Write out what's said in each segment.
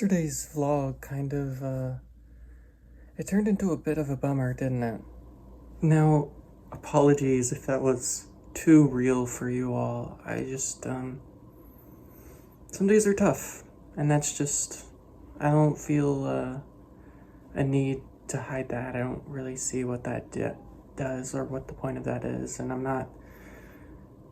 Yesterday's vlog it turned into a bit of a bummer, didn't it? Now, apologies if that was too real for you all. Some days are tough, and I don't feel a need to hide that. I don't really see what that does or what the point of that is, and I'm not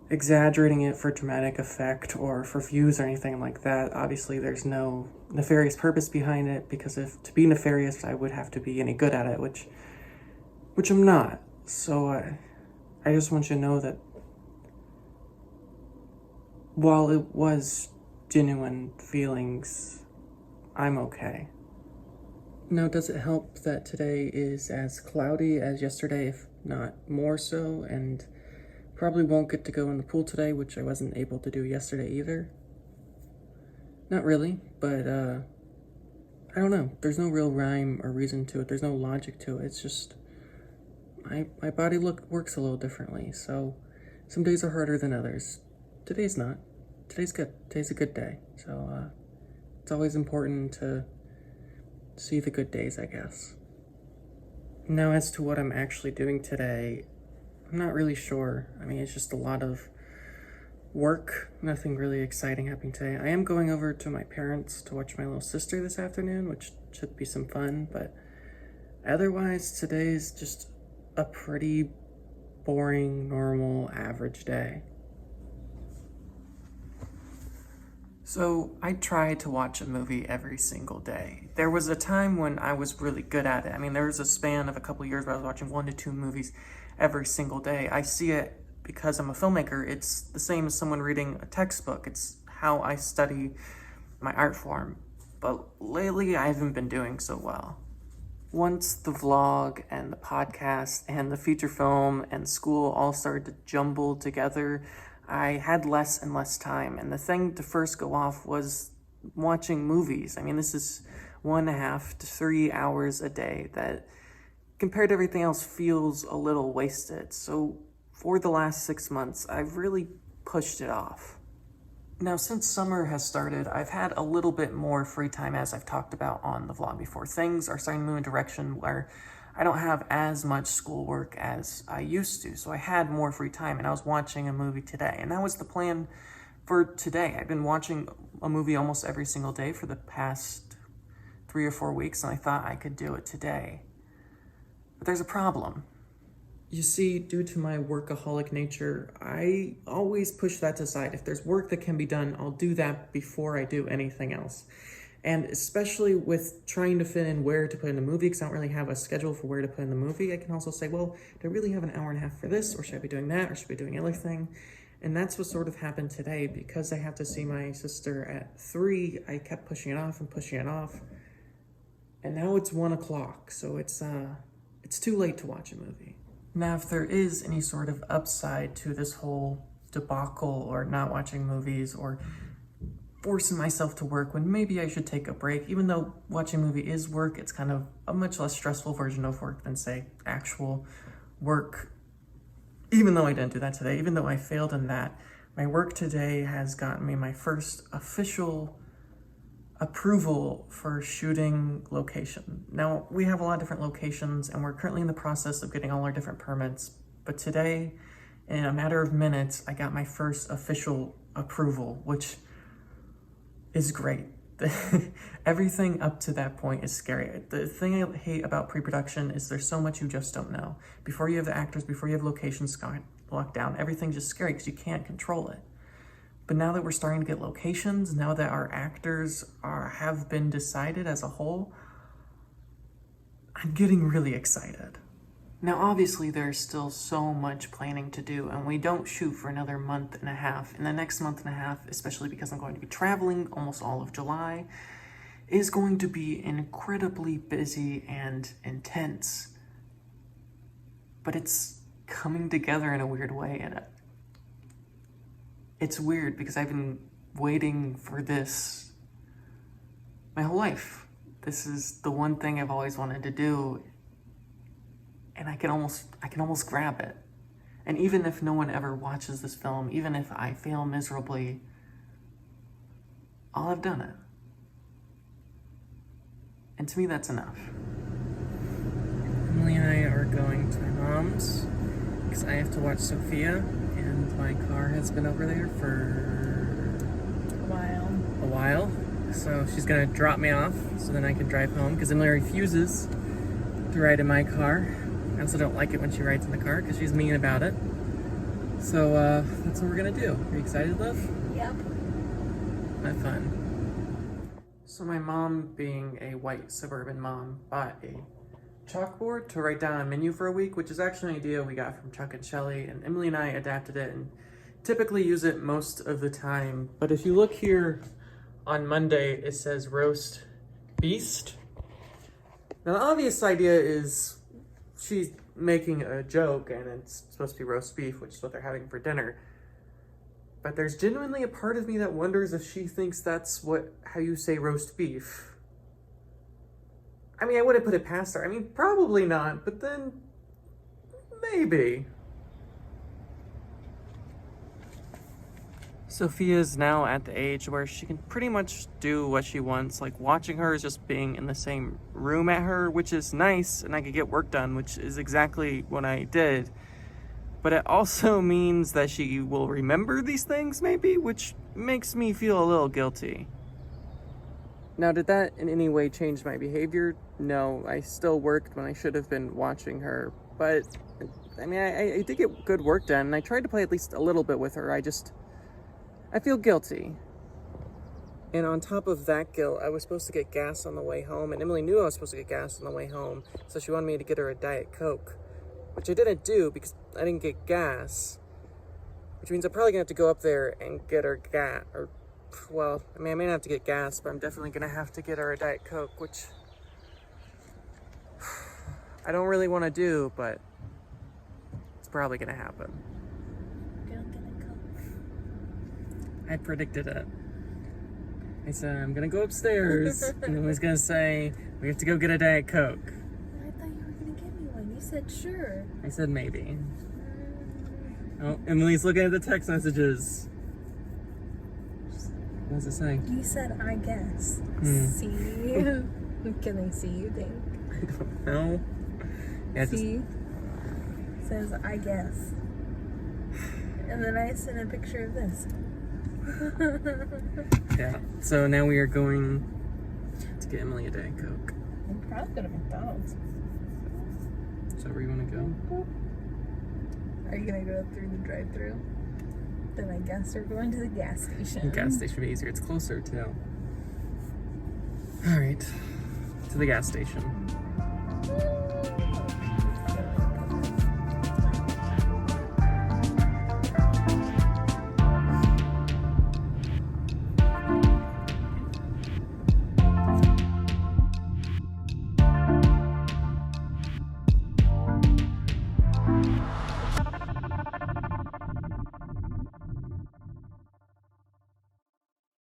exaggerating it for dramatic effect or for views or anything like that. Obviously, there's no nefarious purpose behind it, because if to be nefarious, I would have to be any good at it, which I'm not. So I just want you to know that while it was genuine feelings, I'm okay. Now, does it help that today is as cloudy as yesterday, if not more so, and probably won't get to go in the pool today, which I wasn't able to do yesterday either? Not really, but I don't know. There's no real rhyme or reason to it. There's no logic to it. It's just my body works a little differently. So some days are harder than others. Today's not. Today's good. Today's a good day. So it's always important to see the good days, I guess. Now, as to what I'm actually doing today, I'm not really sure. I mean, it's just a lot of work. Nothing really exciting happening today. I am going over to my parents to watch my little sister this afternoon, which should be some fun, but otherwise, today's just a pretty boring, normal, average day. So I try to watch a movie every single day. There was a time when I was really good at it. I mean, there was a span of a couple years where I was watching 1 to 2 movies every single day. I see it because I'm a filmmaker. It's the same as someone reading a textbook. It's how I study my art form. But lately, I haven't been doing so well. Once the vlog and the podcast and the feature film and school all started to jumble together, I had less and less time. And the thing to first go off was watching movies. I mean, this is 1.5 to 3 hours a day that, compared to everything else, feels a little wasted. So for the last 6 months, I've really pushed it off. Now, since summer has started, I've had a little bit more free time, as I've talked about on the vlog before. Things are starting to move in a direction where I don't have as much schoolwork as I used to, so I had more free time, and I was watching a movie today, and that was the plan for today. I've been watching a movie almost every single day for the past 3 or 4 weeks, and I thought I could do it today. But there's a problem. You see, due to my workaholic nature, I always push that aside. If there's work that can be done, I'll do that before I do anything else. And especially with trying to fit in where to put in the movie, because I don't really have a schedule for where to put in the movie, I can also say, well, do I really have an hour and a half for this, or should I be doing that, or should I be doing everything? And that's what sort of happened today. Because I have to see my sister at 3, I kept pushing it off and pushing it off. And now it's 1 o'clock, so it's too late to watch a movie. Now, if there is any sort of upside to this whole debacle or not watching movies or forcing myself to work when maybe I should take a break, even though watching a movie is work, it's kind of a much less stressful version of work than, say, actual work. Even though I didn't do that today, even though I failed in that, my work today has gotten me my first official approval for shooting location. Now, we have a lot of different locations, and we're currently in the process of getting all our different permits, but today, in a matter of minutes, I got my first official approval, which is great. Everything up to that point is scary. The thing I hate about pre-production is there's so much you just don't know. Before you have the actors, before you have locations locked down, everything's just scary because you can't control it. But now that we're starting to get locations, now that our actors have been decided as a whole, I'm getting really excited. Now, obviously, there's still so much planning to do, and we don't shoot for another 1.5 months. In the next 1.5 months, especially because I'm going to be traveling almost all of July, is going to be incredibly busy and intense. But it's coming together in a weird way, and it's weird because I've been waiting for this my whole life. This is the one thing I've always wanted to do, and I can almost grab it. And even if no one ever watches this film, even if I fail miserably, I'll have done it. And to me, that's enough. Emily and I are going to my mom's because I have to watch Sophia, and my car has been over there for a while. So she's gonna drop me off so then I can drive home because Emily refuses to ride in my car. I also don't like it when she rides in the car because she's mean about it. So that's what we're gonna do. Are you excited, love? Yep. Have fun. So my mom, being a white suburban mom, bought a chalkboard to write down a menu for a week, which is actually an idea we got from Chuck and Shelly, and Emily and I adapted it and typically use it most of the time. But if you look here on Monday, it says roast beast. Now the obvious idea is she's making a joke and it's supposed to be roast beef, which is what they're having for dinner. But there's genuinely a part of me that wonders if she thinks that's how you say roast beef. I mean, I wouldn't put it past her. I mean, probably not, but then maybe. Sophia's now at the age where she can pretty much do what she wants. Like, watching her is just being in the same room at her, which is nice, and I could get work done, which is exactly what I did. But it also means that she will remember these things, maybe, which makes me feel a little guilty. Now, did that in any way change my behavior? No, I still worked when I should have been watching her. But, I mean, I did get good work done, and I tried to play at least a little bit with her. I feel guilty. And on top of that guilt, I was supposed to get gas on the way home, and Emily knew I was supposed to get gas on the way home, so she wanted me to get her a Diet Coke, which I didn't do because I didn't get gas, which means I'm probably gonna have to go up there and get her gas, well, I mean, I may not have to get gas, but I'm definitely gonna have to get her a Diet Coke, which I don't really want to do, but it's probably gonna happen. I predicted it. I said, I'm gonna go upstairs, and then I was gonna say, we have to go get a Diet Coke. I thought you were gonna get me one. You said sure. I said maybe. Oh, Emily's looking at the text messages. What does it say? You said, I guess. See? Can they see you, think? I don't know. Yeah, see? It says, I guess. And then I sent a picture of this. Yeah, so now we are going to get Emily a Diet Coke. I'm probably going to McDonald's. Is that where you want to go? Are you going to go through the drive-thru? Then I guess we're going to the gas station. The gas station would be easier. It's closer, too. Alright, to the gas station.